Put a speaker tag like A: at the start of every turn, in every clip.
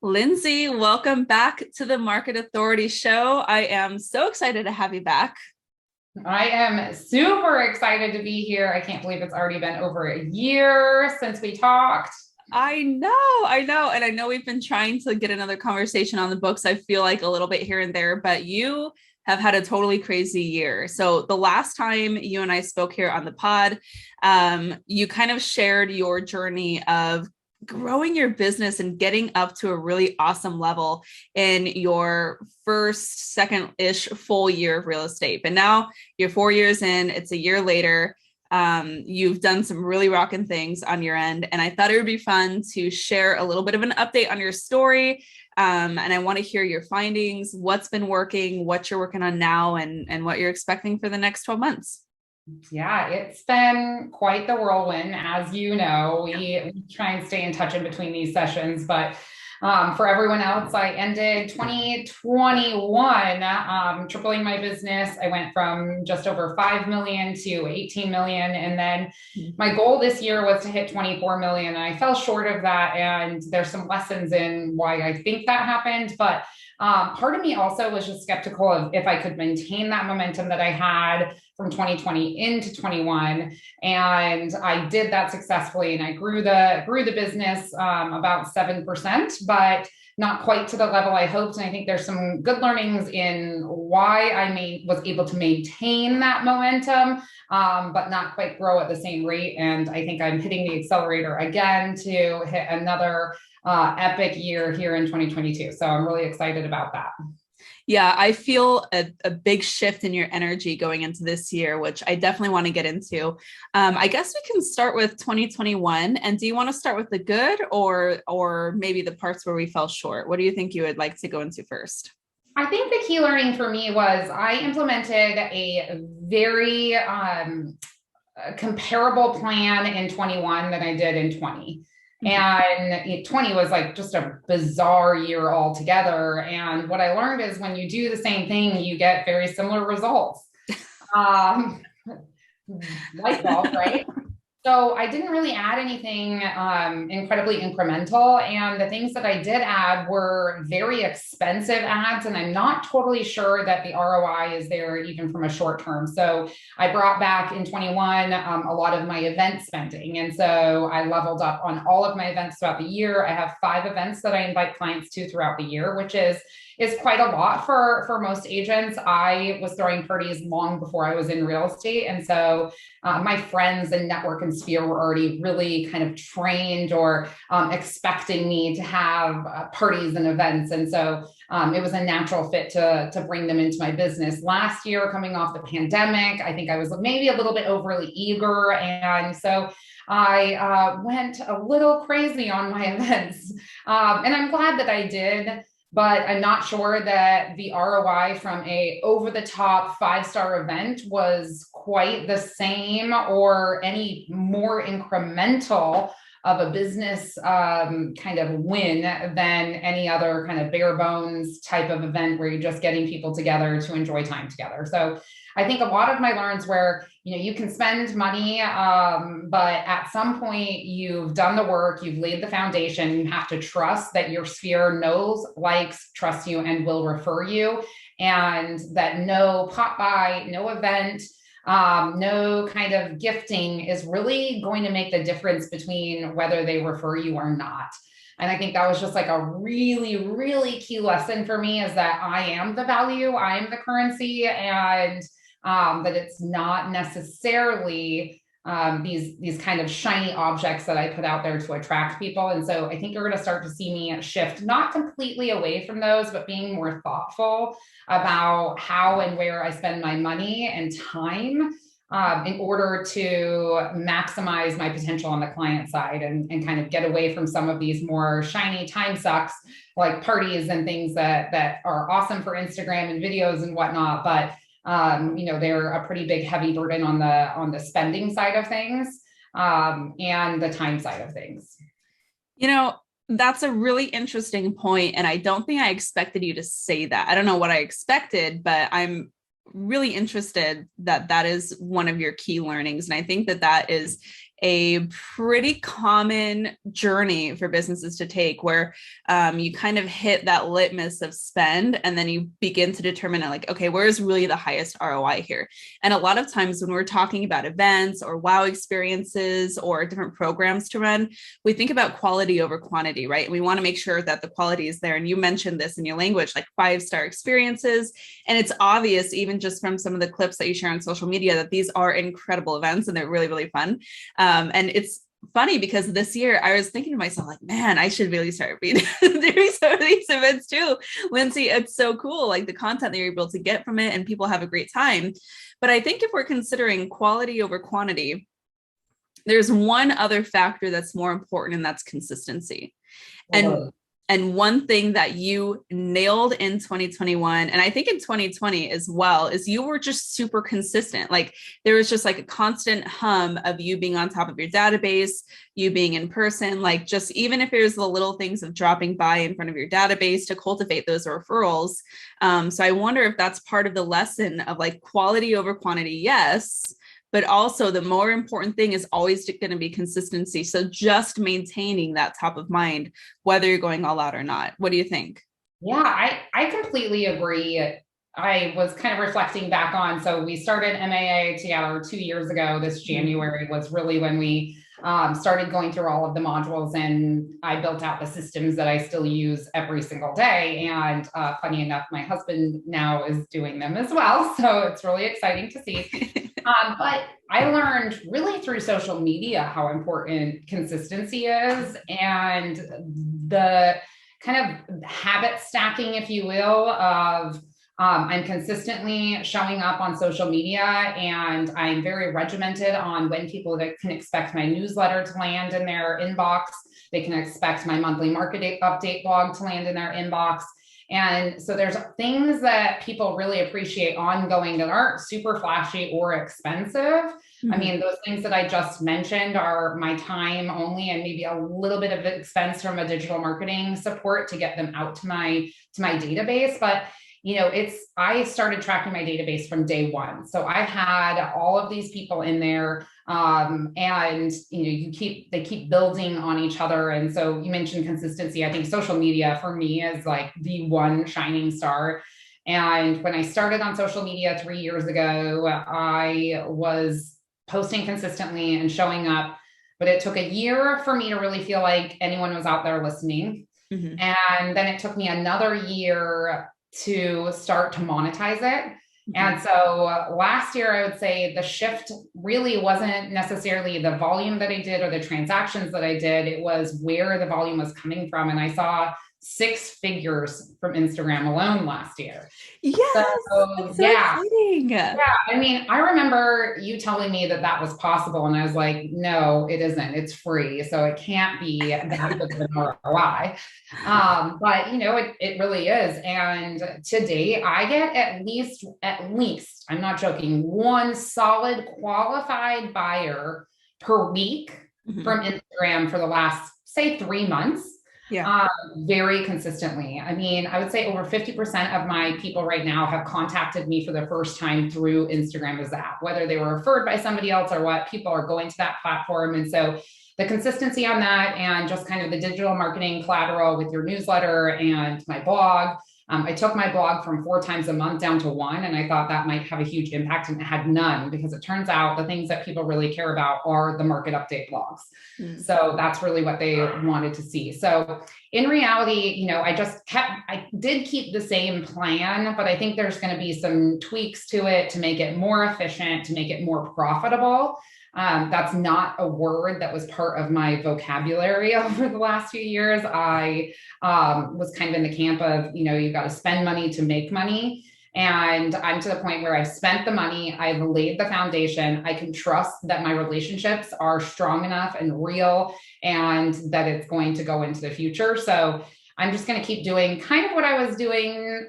A: Lindsay, welcome back to the Market Authority Show. I am so excited to have you back.
B: I am super excited to be here. I can't believe it's already been over a year since we talked.
A: I know. And I know we've been trying to get another conversation on the books. I feel like a little bit here and there, but you have had a totally crazy year. So the last time you and I spoke here on the pod, you kind of shared your journey of growing your business and getting up to a really awesome level in your first, second-ish full year of real estate. But now you're 4 years in, it's a year later. You've done some really rocking things on your end. And I thought it would be fun to share a little bit of an update on your story. And I want to hear your findings, what's been working, what you're working on now, and what you're expecting for the next 12 months.
B: Yeah, it's been quite the whirlwind. As you know, we try and stay in touch in between these sessions, but for everyone else, I ended 2021 tripling my business. I went from just over 5 million to 18 million. And then my goal this year was to hit 24 million. And I fell short of that. And there's some lessons in why I think that happened. But part of me also was just skeptical of if I could maintain that momentum that I had from 2020 into 21. And I did that successfully. And I grew the business about 7%, but not quite to the level I hoped. And I think there's some good learnings in why I was able to maintain that momentum, but not quite grow at the same rate. And I think I'm hitting the accelerator again to hit another epic year here in 2022. So I'm really excited about that.
A: Yeah, I feel a big shift in your energy going into this year, which I definitely want to get into. I guess we can start with 2021. And do you want to start with the good or maybe the parts where we fell short? What do you think you would like to go into first?
B: I think the key learning for me was I implemented a very comparable plan in 21 that I did in 20. And 20 was like just a bizarre year altogether. And what I learned is when you do the same thing, you get very similar results. Light bulb, right? So I didn't really add anything incredibly incremental. And the things that I did add were very expensive ads. And I'm not totally sure that the ROI is there even from a short term. So I brought back in 21 a lot of my event spending. And so I leveled up on all of my events throughout the year. I have 5 events that I invite clients to throughout the year, which is quite a lot for most agents. I was throwing parties long before I was in real estate. And so my friends and network and sphere were already really kind of trained or expecting me to have parties and events. And so it was a natural fit to bring them into my business. Last year, coming off the pandemic, I think I was maybe a little bit overly eager. And so I went a little crazy on my events. And I'm glad that I did. But I'm not sure that the ROI from a over-the-top 5-star event was quite the same or any more incremental of a business kind of win than any other kind of bare bones type of event where you're just getting people together to enjoy time together. So I think a lot of my learns where, you can spend money, but at some point you've done the work, you've laid the foundation, you have to trust that your sphere knows, likes, trusts you, and will refer you. And that no pop by, no event, no kind of gifting is really going to make the difference between whether they refer you or not. And I think that was just like a really, really key lesson for me is that I am the value, I am the currency, and that it's not necessarily these kind of shiny objects that I put out there to attract people. And so I think you're going to start to see me shift, not completely away from those, but being more thoughtful about how and where I spend my money and time in order to maximize my potential on the client side and kind of get away from some of these more shiny time sucks like parties and things that are awesome for Instagram and videos and whatnot. But they're a pretty big, heavy burden on the spending side of things and the time side of things.
A: That's a really interesting point. And I don't think I expected you to say that. I don't know what I expected, but I'm really interested that that is one of your key learnings. And I think that that is a pretty common journey for businesses to take where you kind of hit that litmus of spend and then you begin to determine like, okay, where's really the highest ROI here? And a lot of times when we're talking about events or wow experiences or different programs to run, we think about quality over quantity, right? And we want to make sure that the quality is there. And you mentioned this in your language, like 5-star experiences. And it's obvious, even just from some of the clips that you share on social media, that these are incredible events and they're really, really fun. And it's funny because this year I was thinking to myself, like, man, I should really start doing some of these events too. Lindsay, it's so cool, like the content that you're able to get from it and people have a great time. But I think if we're considering quality over quantity, there's one other factor that's more important, and that's consistency. And one thing that you nailed in 2021, and I think in 2020 as well, is you were just super consistent. Like there was just like a constant hum of you being on top of your database, you being in person, like just even if it was the little things of dropping by in front of your database to cultivate those referrals. So I wonder if that's part of the lesson of like quality over quantity, yes, but also the more important thing is always going to be consistency. So just maintaining that top of mind, whether you're going all out or not. What do you think?
B: Yeah, I completely agree. I was kind of reflecting back on, so we started MAA together 2 years ago. This January was really when we started going through all of the modules, and I built out the systems that I still use every single day. And funny enough, my husband now is doing them as well. So it's really exciting to see. But I learned really through social media how important consistency is, and the kind of habit stacking, if you will, of I'm consistently showing up on social media, and I'm very regimented on when people can expect my newsletter to land in their inbox. They can expect my monthly marketing update blog to land in their inbox. And so there's things that people really appreciate ongoing that aren't super flashy or expensive. Mm-hmm. I mean, those things that I just mentioned are my time only and maybe a little bit of expense from a digital marketing support to get them out to my database. But I started tracking my database from day one. So I had all of these people in there, and they keep building on each other. And so you mentioned consistency. I think social media for me is like the one shining star. And when I started on social media 3 years ago, I was posting consistently and showing up, but it took a year for me to really feel like anyone was out there listening. Mm-hmm. And then it took me another year to start to monetize it. Mm-hmm. And so last year, I would say the shift really wasn't necessarily the volume that I did or the transactions that I did. It was where the volume was coming from. And I saw 6 figures from Instagram alone last year.
A: Yes, so exciting.
B: Yeah. I mean, I remember you telling me that was possible. And I was like, no, it isn't. It's free. So it can't be that big of an ROI. But it really is. And today I get at least, I'm not joking, 1 solid qualified buyer per week from Instagram for the last, say, 3 months. Yeah. Very consistently. I mean, I would say over 50% of my people right now have contacted me for the first time through Instagram as the app, whether they were referred by somebody else or what. People are going to that platform. And so the consistency on that, and just kind of the digital marketing collateral with your newsletter and my blog. I took my blog from 4 times a month down to 1, and I thought that might have a huge impact, and it had none, because it turns out the things that people really care about are the market update blogs. Mm. So that's really what they wanted to see. So in reality, I did keep the same plan, but I think there's going to be some tweaks to it to make it more efficient, to make it more profitable. That's not a word that was part of my vocabulary over the last few years. I was kind of in the camp of, you've got to spend money to make money. And I'm to the point where I've spent the money, I've laid the foundation. I can trust that my relationships are strong enough and real, and that it's going to go into the future. So I'm just going to keep doing kind of what I was doing.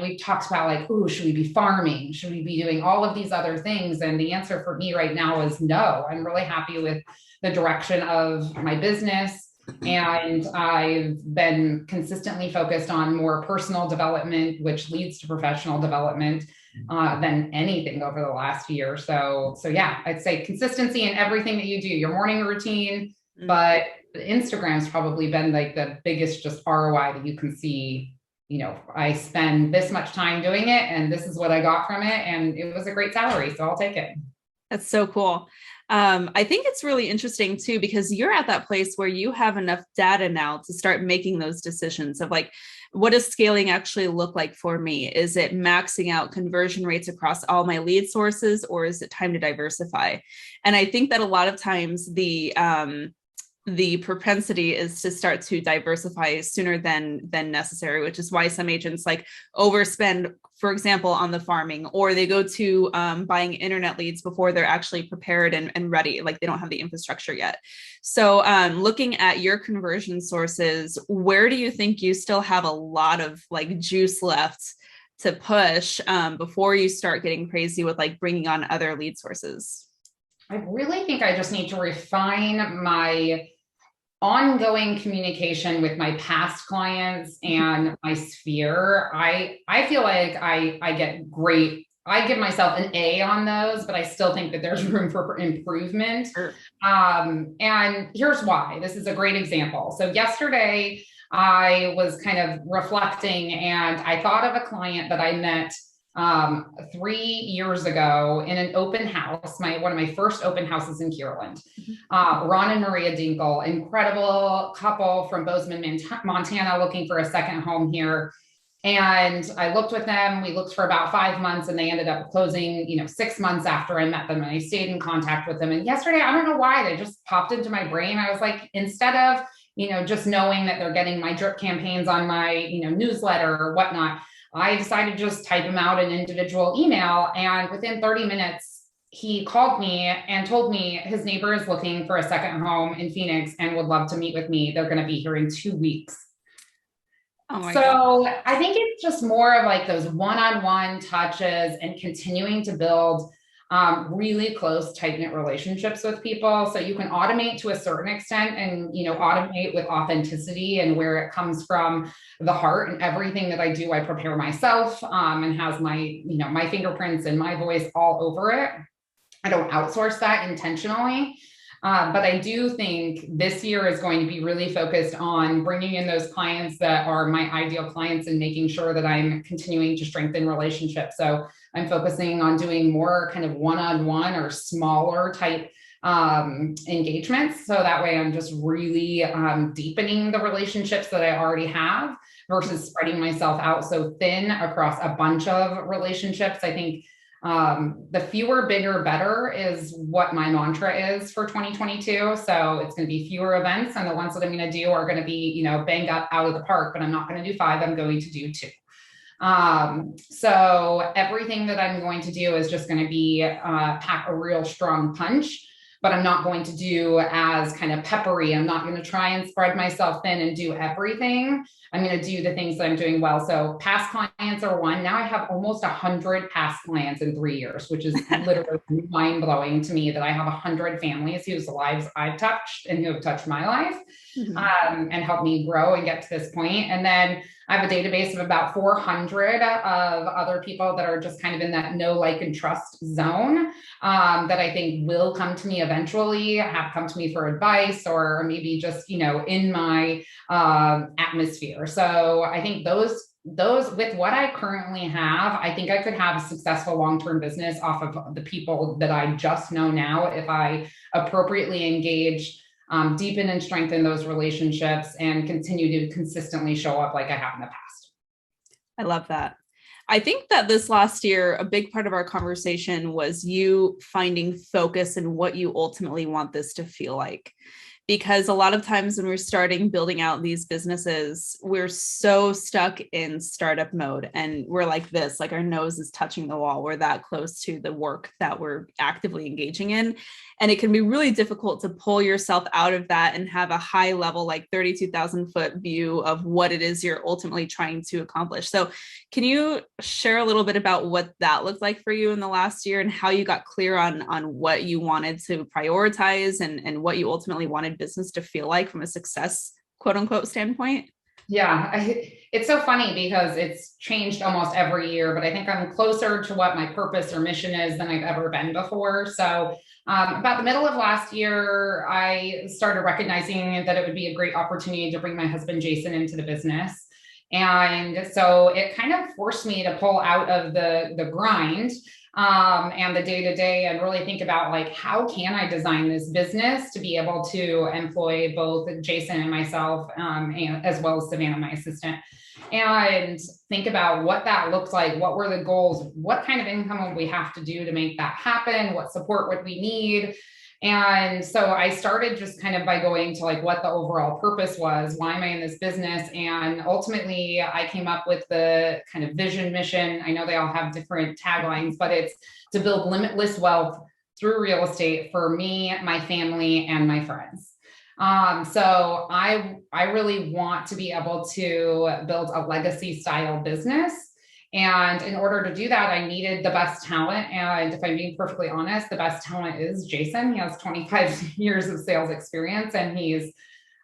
B: We've talked about like, should we be farming? Should we be doing all of these other things? And the answer for me right now is no. I'm really happy with the direction of my business. And I've been consistently focused on more personal development, which leads to professional development. than anything over the last year. So yeah, I'd say consistency in everything that you do, your morning routine, but Instagram's probably been like the biggest just ROI that you can see. I spend this much time doing it and this is what I got from it. And it was a great salary. So I'll take it.
A: That's so cool. I think it's really interesting too, because you're at that place where you have enough data now to start making those decisions of like, what does scaling actually look like for me? Is it maxing out conversion rates across all my lead sources, or is it time to diversify? And I think that a lot of times the propensity is to start to diversify sooner than necessary, which is why some agents like overspend, for example, on the farming, or they go to buying internet leads before they're actually prepared and ready, like they don't have the infrastructure yet. So looking at your conversion sources, where do you think you still have a lot of like juice left to push before you start getting crazy with like bringing on other lead sources?
B: I really think I just need to refine my ongoing communication with my past clients and my sphere. I feel like I get great. I give myself an A on those, but I still think that there's room for improvement.
A: Sure.
B: And here's why. This is a great example. So yesterday I was kind of reflecting and I thought of a client that I met 3 years ago in an open house, one of my first open houses in Kierland. Ron and Maria Dinkle, incredible couple from Bozeman, Montana, looking for a second home here. And I looked with them. We looked for about 5 months and they ended up closing, 6 months after I met them, and I stayed in contact with them. And yesterday, I don't know why, they just popped into my brain. I was like, instead of, just knowing that they're getting my drip campaigns on my, newsletter or whatnot, I decided to just type him out an individual email. And within 30 minutes, he called me and told me his neighbor is looking for a second home in Phoenix and would love to meet with me. They're going to be here in 2 weeks.
A: Oh my
B: so
A: God.
B: I think it's just more of like those one-on-one touches and continuing to build really close, tight-knit relationships with people. So you can automate to a certain extent and, automate with authenticity and where it comes from the heart. And everything that I do, I prepare myself and has my, my fingerprints and my voice all over it. I don't outsource that intentionally. But I do think this year is going to be really focused on bringing in those clients that are my ideal clients and making sure that I'm continuing to strengthen relationships. So I'm focusing on doing more kind of one-on-one or smaller type engagements. So that way I'm just really deepening the relationships that I already have versus spreading myself out so thin across a bunch of relationships. I think the fewer, bigger, better is what my mantra is for 2022. So it's going to be fewer events, and the ones that I'm going to do are going to be, banged up out of the park, but I'm not going to do 5. I'm going to do 2. So everything that I'm going to do is just going to be pack a real strong punch, but I'm not going to do as kind of peppery. I'm not going to try and spread myself thin and do everything. I'm going to do the things that I'm doing well. So past clients are 1. Now I have almost 100 past clients in 3 years, which is literally mind blowing to me that I have 100 families whose lives I've touched and who have touched my life and helped me grow and get to this point. And then I have a database of about 400 of other people that are just kind of in that know, like, and trust zone that I think will come to me eventually, have come to me for advice, or maybe just, in my atmosphere. So I think those with what I currently have, I think I could have a successful long-term business off of the people that I just know now if I appropriately engage, deepen and strengthen those relationships, and continue to consistently show up like I have in the past.
A: I love that. I think that this last year, a big part of our conversation was you finding focus in what you ultimately want this to feel like. Because a lot of times when we're starting building out these businesses, we're so stuck in startup mode and we're like this, like our nose is touching the wall. We're that close to the work that we're actively engaging in. And it can be really difficult to pull yourself out of that and have a high level, like 32,000 foot view of what it is you're ultimately trying to accomplish. So can you share a little bit about what that looked like for you in the last year and how you got clear on what you wanted to prioritize and what you ultimately wanted business to feel like from a success, quote unquote, standpoint?
B: Yeah, it's so funny because it's changed almost every year, but I think I'm closer to what my purpose or mission is than I've ever been before. So about the middle of last year, I started recognizing that it would be a great opportunity to bring my husband, Jason, into the business. And so it kind of forced me to pull out of the grind and the day to day and really think about like, how can I design this business to be able to employ both Jason and myself, and as well as Savannah, my assistant, and think about what that looked like. What were the goals? What kind of income would we have to do to make that happen? What support would we need? And so I started just kind of by going to like what the overall purpose was. Why am I in this business? And ultimately I came up with the kind of vision, mission. I know they all have different taglines, but it's to build limitless wealth through real estate for me, my family, and my friends. So I really want to be able to build a legacy style business. And in order to do that, I needed the best talent. And if I'm being perfectly honest, the best talent is Jason. He has 25 years of sales experience, and he's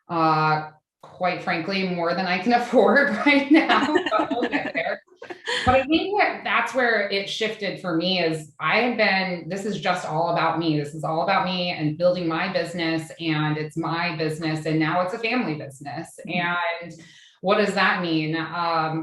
B: quite frankly more than I can afford right now. But we'll get there. But I think that's where it shifted for me is this is just all about me. This is all about me and building my business, and it's my business. And now it's a family business. And what does that mean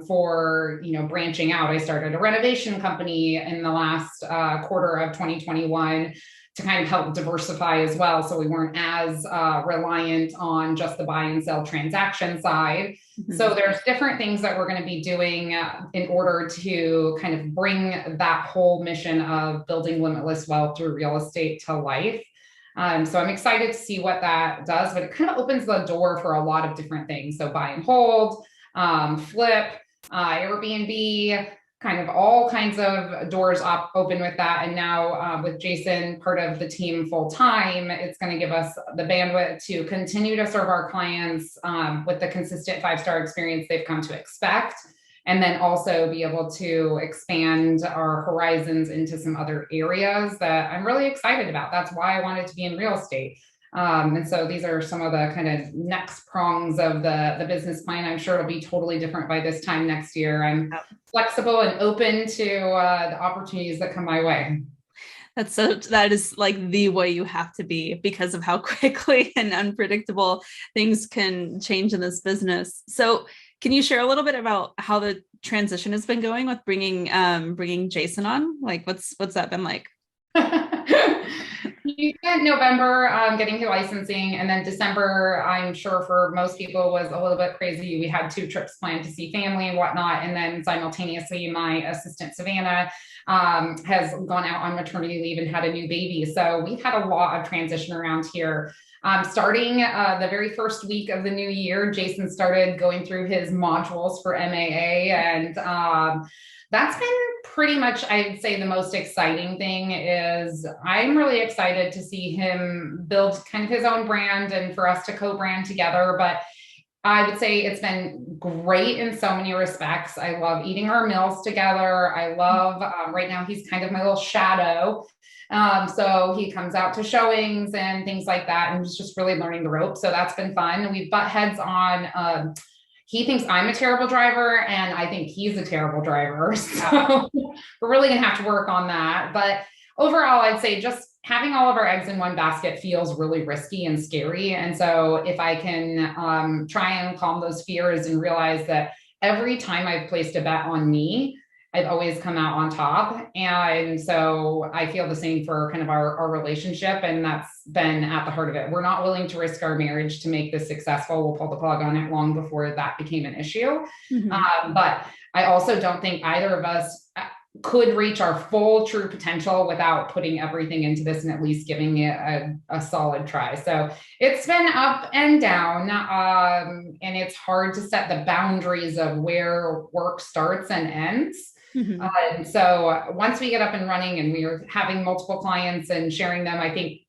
B: for, branching out? I started a renovation company in the last quarter of 2021 to kind of help diversify as well. So we weren't as reliant on just the buy and sell transaction side. Mm-hmm. So there's different things that we're going to be doing in order to kind of bring that whole mission of building limitless wealth through real estate to life. So I'm excited to see what that does, but it kind of opens the door for a lot of different things. So buy and hold, flip, Airbnb, kind of all kinds of doors open with that. And now with Jason, part of the team full time, it's going to give us the bandwidth to continue to serve our clients with the consistent 5-star experience they've come to expect. And then also be able to expand our horizons into some other areas that I'm really excited about. That's why I wanted to be in real estate. And so these are some of the kind of next prongs of the business plan. I'm sure it'll be totally different by this time next year. I'm flexible and open to the opportunities that come my way.
A: That is like the way you have to be because of how quickly and unpredictable things can change in this business. So can you share a little bit about how the transition has been going with bringing Jason on? Like, what's that been like?
B: You spent November getting through licensing, and then December, I'm sure for most people, was a little bit crazy. We had 2 trips planned to see family and whatnot, and then simultaneously, my assistant Savannah has gone out on maternity leave and had a new baby. So we've had a lot of transition around here. Starting the very first week of the new year, Jason started going through his modules for MAA, and that's been pretty much, I'd say, the most exciting thing. Is I'm really excited to see him build kind of his own brand and for us to co-brand together. But I would say it's been great in so many respects. I love eating our meals together. I love, right now, he's kind of my little shadow. So he comes out to showings and things like that, and he's just really learning the ropes. So that's been fun. We've butt heads on, he thinks I'm a terrible driver, and I think he's a terrible driver. So we're really going to have to work on that. But overall, I'd say just having all of our eggs in one basket feels really risky and scary. And so if I can try and calm those fears and realize that every time I've placed a bet on me, I've always come out on top. And so I feel the same for kind of our relationship. And that's been at the heart of it. We're not willing to risk our marriage to make this successful. We'll pull the plug on it long before that became an issue. Mm-hmm. But I also don't think either of us could reach our full true potential without putting everything into this and at least giving it a solid try. So it's been up and down, and it's hard to set the boundaries of where work starts and ends. Mm-hmm. And so once we get up and running and we are having multiple clients and sharing them, I think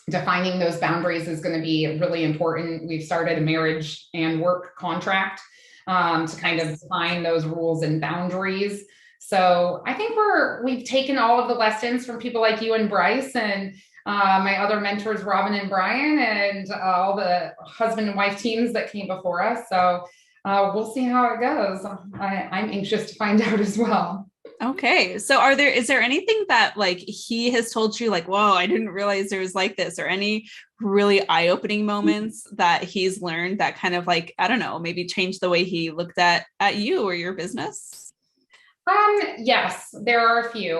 B: defining those boundaries is going to be really important. We've started a marriage and work contract to kind of define those rules and boundaries. So I think we've taken all of the lessons from people like you and Bryce and my other mentors, Robin and Brian, and all the husband and wife teams that came before us. So We'll see how it goes. I'm anxious to find out as well.
A: Okay. So is there anything that like he has told you like, whoa, I didn't realize there was like this, or any really eye-opening moments that he's learned that kind of like, I don't know, maybe changed the way he looked at you or your business?
B: Yes, there are a few.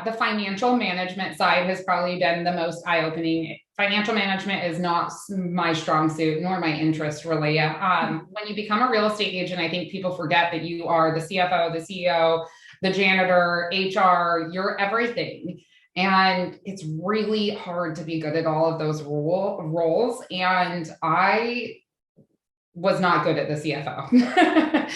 B: The financial management side has probably been the most eye-opening. Financial management is not my strong suit, nor my interest really. When you become a real estate agent, I think people forget that you are the CFO, the CEO, the janitor, HR, you're everything. And it's really hard to be good at all of those roles. And I was not good at the CFO.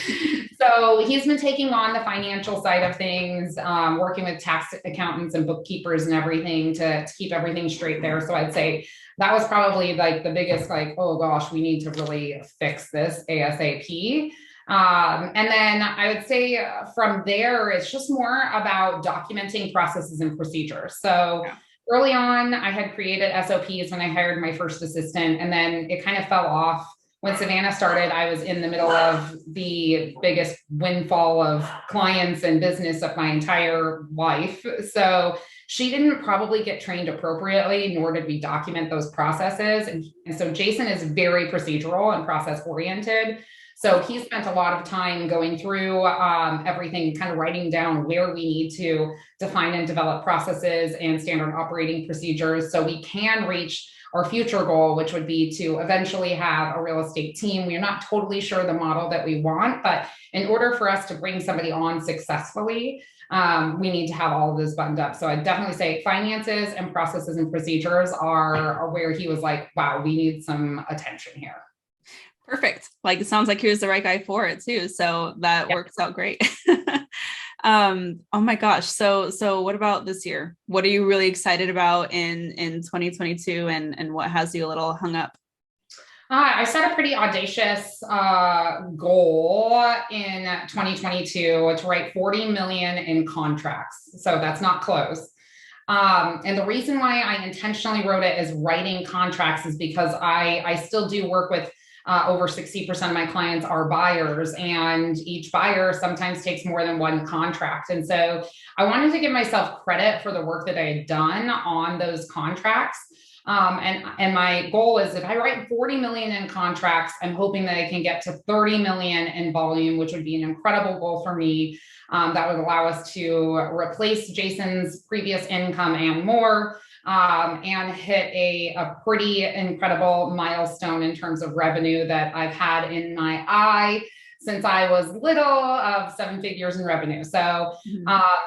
B: So he's been taking on the financial side of things, working with tax accountants and bookkeepers and everything to keep everything straight there. So I'd say that was probably like the biggest, like, oh gosh, we need to really fix this ASAP. And then I would say from there, it's just more about documenting processes and procedures. So yeah. Early on, I had created SOPs when I hired my first assistant, and then it kind of fell off. When Savannah started, I was in the middle of the biggest windfall of clients and business of my entire life. So she didn't probably get trained appropriately, nor did we document those processes. And so Jason is very procedural and process oriented. So he spent a lot of time going through everything, kind of writing down where we need to define and develop processes and standard operating procedures so we can reach our future goal, which would be to eventually have a real estate team. We're not totally sure the model that we want, but in order for us to bring somebody on successfully, we need to have all of this buttoned up. So I'd definitely say finances and processes and procedures are where he was like, wow, we need some attention here.
A: Perfect. Like, it sounds like he was the right guy for it too. So that works out great. Oh my gosh. So what about this year? What are you really excited about in 2022, and what has you a little hung up?
B: I set a pretty audacious goal in 2022 to write 40 million in contracts. So that's not close. And the reason why I intentionally wrote it as writing contracts is because I still do work with over 60% of my clients are buyers, and each buyer sometimes takes more than one contract. And so I wanted to give myself credit for the work that I had done on those contracts. And my goal is if I write 40 million in contracts, I'm hoping that I can get to 30 million in volume, which would be an incredible goal for me. That would allow us to replace Jason's previous income and more. And hit a pretty incredible milestone in terms of revenue that I've had in my eye since I was little, of 7 figures in revenue. So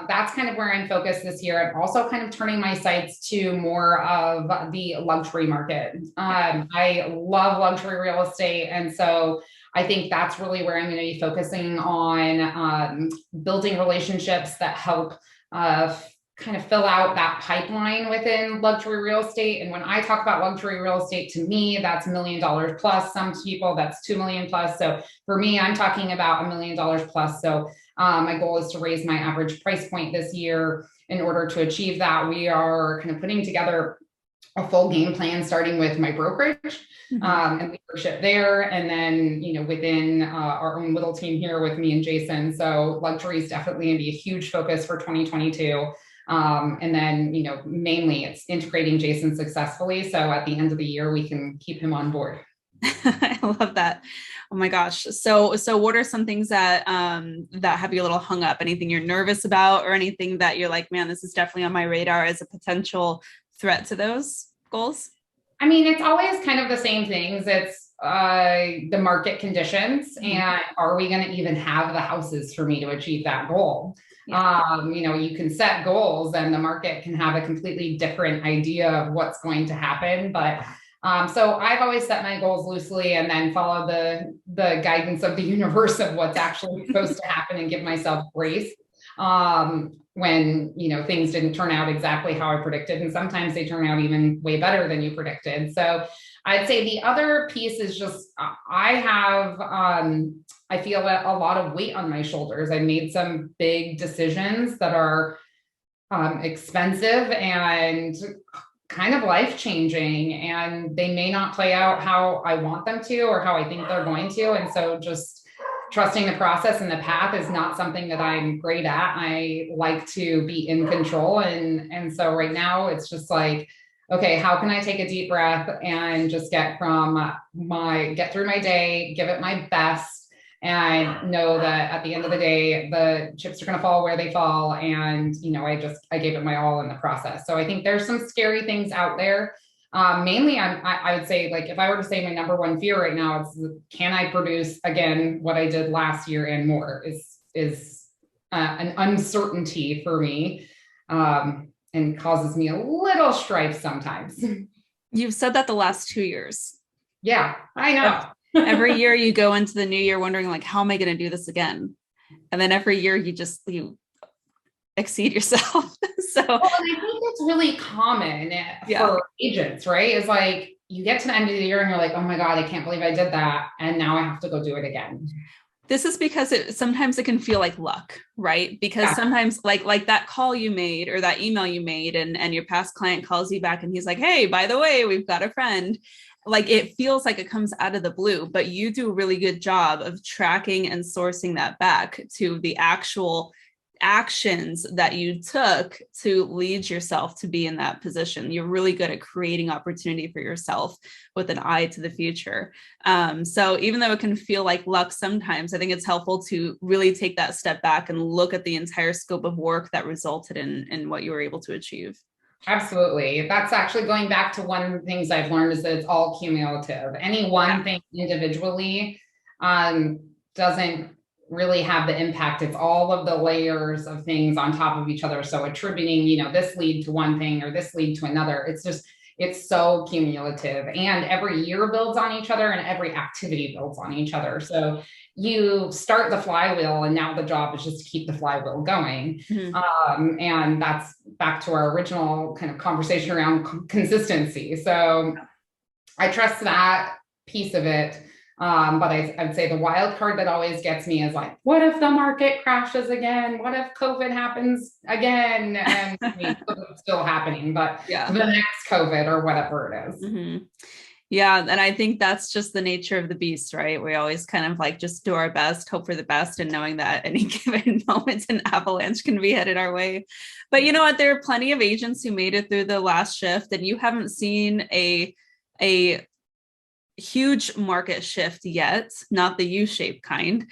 B: that's kind of where I'm focused this year. I'm also kind of turning my sights to more of the luxury market. I love luxury real estate. And so I think that's really where I'm going to be focusing on building relationships that help kind of fill out that pipeline within luxury real estate. And when I talk about luxury real estate, to me, that's $1 million plus. Some people, that's 2 million plus. So for me, I'm talking about $1 million plus. So my goal is to raise my average price point this year. In order to achieve that, we are kind of putting together a full game plan, starting with my brokerage and leadership there. And then, within our own little team here with me and Jason. So luxury is definitely going to be a huge focus for 2022. And then, mainly it's integrating Jason successfully. So at the end of the year, we can keep him on board.
A: I love that. Oh my gosh. So what are some things that have you a little hung up? Anything you're nervous about, or anything that you're like, man, this is definitely on my radar as a potential threat to those goals?
B: I mean, it's always kind of the same things. It's the market conditions, and are we going to even have the houses for me to achieve that goal? Yeah. You can set goals and the market can have a completely different idea of what's going to happen. But so I've always set my goals loosely and then follow the guidance of the universe of what's actually supposed to happen, and give myself grace when, things didn't turn out exactly how I predicted. And sometimes they turn out even way better than you predicted. So I'd say the other piece is just, I feel a lot of weight on my shoulders. I made some big decisions that are expensive and kind of life-changing, and they may not play out how I want them to or how I think they're going to. And so just trusting the process and the path is not something that I'm great at. I like to be in control. And so right now it's just like, okay, how can I take a deep breath and just get through my day, give it my best, and know that at the end of the day, the chips are going to fall where they fall. And, I gave it my all in the process. So I think there's some scary things out there. Mainly, I would say, like, if I were to say my number one fear right now, it's can I produce again what I did last year and more is an uncertainty for me, and causes me a little strife sometimes.
A: You've said that the last 2 years.
B: Yeah, I know.
A: Every year you go into the new year wondering, like, how am I going to do this again? And then every year you exceed yourself. So
B: well, and I think it's really common for agents, right? It's like you get to the end of the year and you're like, oh my God, I can't believe I did that. And now I have to go do it again.
A: This is because sometimes it can feel like luck, right? Because sometimes like that call you made or that email you made and your past client calls you back and he's like, hey, by the way, we've got a friend. Like it feels like it comes out of the blue, but you do a really good job of tracking and sourcing that back to the actual actions that you took to lead yourself to be in that position. You're really good at creating opportunity for yourself with an eye to the future. So even though it can feel like luck sometimes, I think it's helpful to really take that step back and look at the entire scope of work that resulted in what you were able to achieve.
B: Absolutely. That's actually going back to one of the things I've learned is that it's all cumulative. Any one thing individually doesn't really have the impact. It's all of the layers of things on top of each other. So attributing, this lead to one thing or this lead to another, it's so cumulative, and every year builds on each other and every activity builds on each other. So you start the flywheel and now the job is just to keep the flywheel going. Mm-hmm. And that's back to our original kind of conversation around consistency. So I trust that piece of it. But I'd say the wild card that always gets me is like, what if the market crashes again? What if COVID happens again? And it's still happening, but the next COVID or whatever it is.
A: Mm-hmm. Yeah. And I think that's just the nature of the beast, right? We always kind of like just do our best, hope for the best, and knowing that any given moment an avalanche can be headed our way. But you know what? There are plenty of agents who made it through the last shift, and you haven't seen a huge market shift yet, not the U-shaped kind.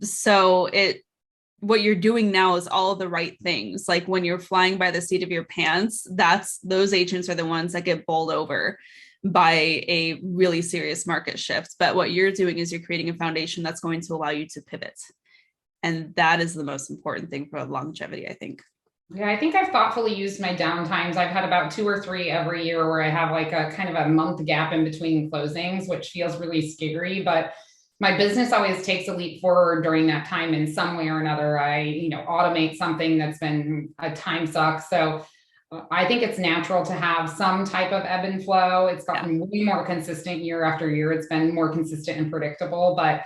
A: So what you're doing now is all of the right things. Like when you're flying by the seat of your pants, those agents are the ones that get bowled over by a really serious market shift. But what you're doing is you're creating a foundation that's going to allow you to pivot. And that is the most important thing for longevity, I think.
B: Yeah, I think I've thoughtfully used my downtimes. I've had about 2 or 3 every year where I have like a kind of a month gap in between closings, which feels really scary, but my business always takes a leap forward during that time in some way or another. I, automate something that's been a time suck. So I think it's natural to have some type of ebb and flow. It's gotten way more consistent year after year. It's been more consistent and predictable, but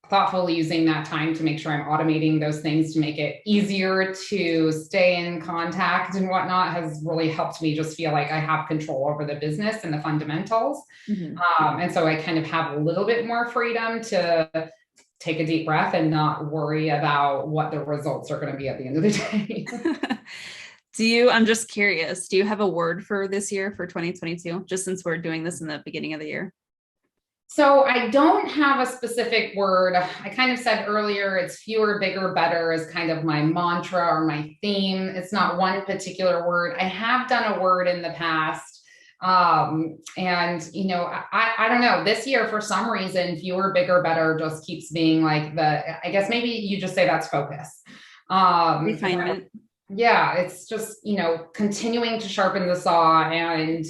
B: thoughtfully using that time to make sure I'm automating those things to make it easier to stay in contact and whatnot has really helped me just feel like I have control over the business and the fundamentals. Mm-hmm. And so I kind of have a little bit more freedom to take a deep breath and not worry about what the results are going to be at the end of the day.
A: I'm just curious, do you have a word for this year, for 2022, just since we're doing this in the beginning of the year?
B: So I don't have a specific word. I kind of said earlier, it's fewer, bigger, better is kind of my mantra or my theme. It's not one particular word. I have done a word in the past. And, I don't know, this year, for some reason, fewer, bigger, better just keeps being like I guess maybe you just say that's focus.
A: Refinement.
B: Yeah, it's just, continuing to sharpen the saw and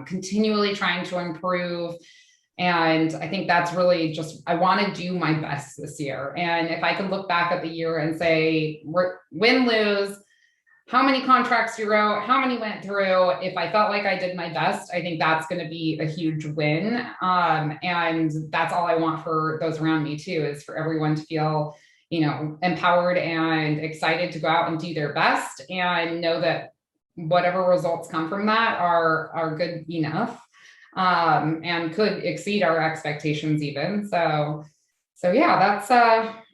B: continually trying to improve. And I think that's really just, I want to do my best this year. And if I could look back at the year and say, win, lose, how many contracts you wrote, how many went through, if I felt like I did my best, I think that's going to be a huge win. And that's all I want for those around me too, is for everyone to feel, empowered and excited to go out and do their best and know that whatever results come from that are good enough. And could exceed our expectations even. So So yeah,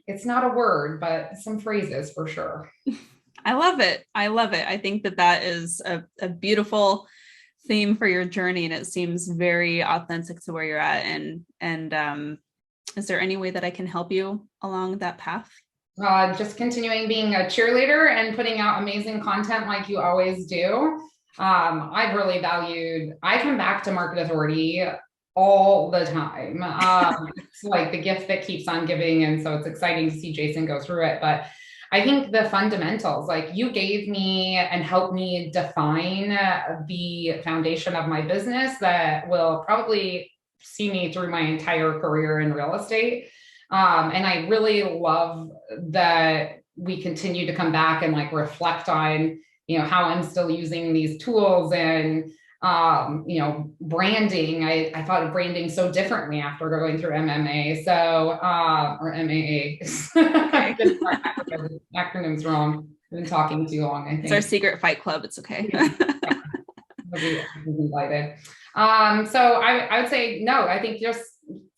B: it's not a word, but some phrases for sure.
A: I love it. I love it. I think that is a beautiful theme for your journey, and it seems very authentic to where you're at. And is there any way that I can help you along that path?
B: Just continuing being a cheerleader and putting out amazing content like you always do. I've really valued, I come back to Market Authority all the time. It's like the gift that keeps on giving. And so it's exciting to see Jason go through it. But I think the fundamentals, like you gave me and helped me define the foundation of my business that will probably see me through my entire career in real estate. And I really love that we continue to come back and like reflect on, how I'm still using these tools and, branding. I thought of branding so differently after going through MMA. So, or MAA. Acronyms wrong. I've been talking too long, I think.
A: It's our secret fight club. It's okay.
B: Invited. So I would say, no, I think just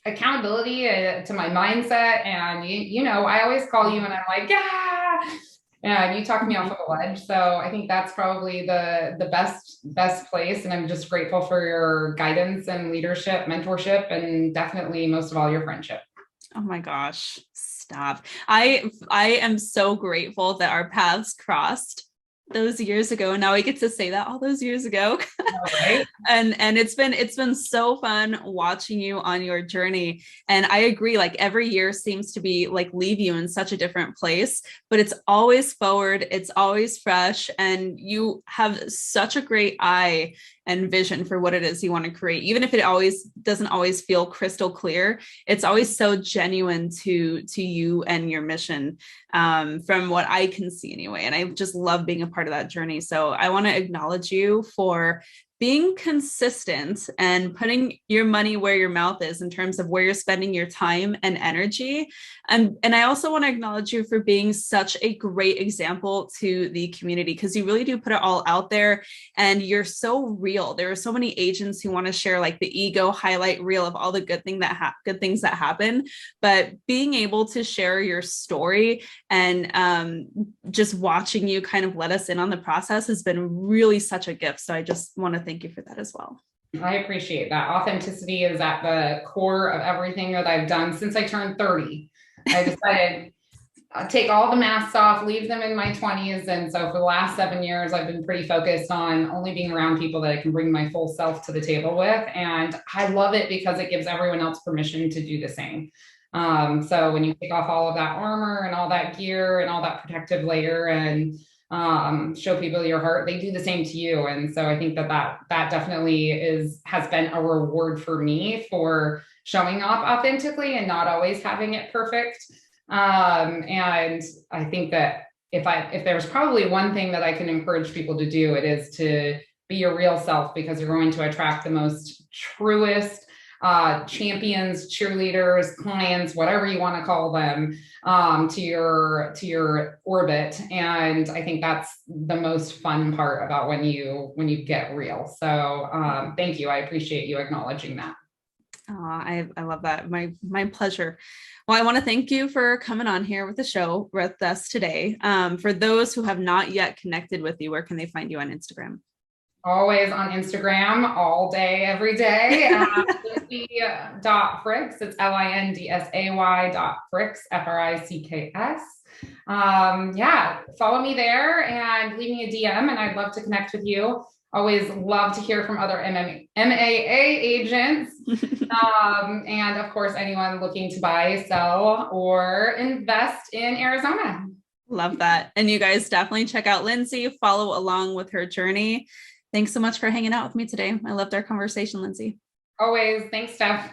B: accountability to my mindset. And, I always call you and I'm like, yeah. And you talk me off of a ledge. So I think that's probably the best place. And I'm just grateful for your guidance and leadership, mentorship, and definitely most of all your friendship.
A: Oh my gosh, stop. I am so grateful that our paths crossed those years ago. And now I get to say that all those years ago.
B: Right.
A: and it's been so fun watching you on your journey. And I agree, like every year seems to be like leave you in such a different place, but it's always forward, it's always fresh, and you have such a great eye and vision for what it is you want to create. Even if it always doesn't always feel crystal clear, it's always so genuine to you and your mission, from what I can see anyway. And I just love being a part of that journey. So I want to acknowledge you for being consistent and putting your money where your mouth is in terms of where you're spending your time and energy. And I also want to acknowledge you for being such a great example to the community, because you really do put it all out there and you're so real. There are so many agents who want to share like the ego highlight reel of all the good things that happen, but being able to share your story and just watching you kind of let us in on the process has been really such a gift. So I just want to thank you for that as well.
B: I appreciate that. Authenticity is at the core of everything that I've done since I turned 30. I decided take all the masks off, leave them in my 20s. And so for the last 7 years, I've been pretty focused on only being around people that I can bring my full self to the table with. And I love it because it gives everyone else permission to do the same. So when you take off all of that armor and all that gear and all that protective layer and show people your heart, they do the same to you. And so I think that definitely has been a reward for me for showing up authentically and not always having it perfect. And I think that if there's probably one thing that I can encourage people to do, it is to be your real self, because you're going to attract the most truest champions, cheerleaders, clients, whatever you want to call them, to your orbit. And I think that's the most fun part about when you get real. So thank you. I appreciate you acknowledging that.
A: I love that. My pleasure. Well, I want to thank you for coming on here with the show with us today. For those who have not yet connected with you, where can they find you on Instagram?
B: Always on Instagram, all day, every day. Lindsay.Fricks. It's LINDSAY.Fricks, FRICKS. Yeah, follow me there and leave me a DM, and I'd love to connect with you. Always love to hear from other MAA agents. And of course, anyone looking to buy, sell, or invest in Arizona.
A: Love that. And you guys definitely check out Lindsay, follow along with her journey. Thanks so much for hanging out with me today. I loved our conversation, Lindsay.
B: Always. Thanks, Steph.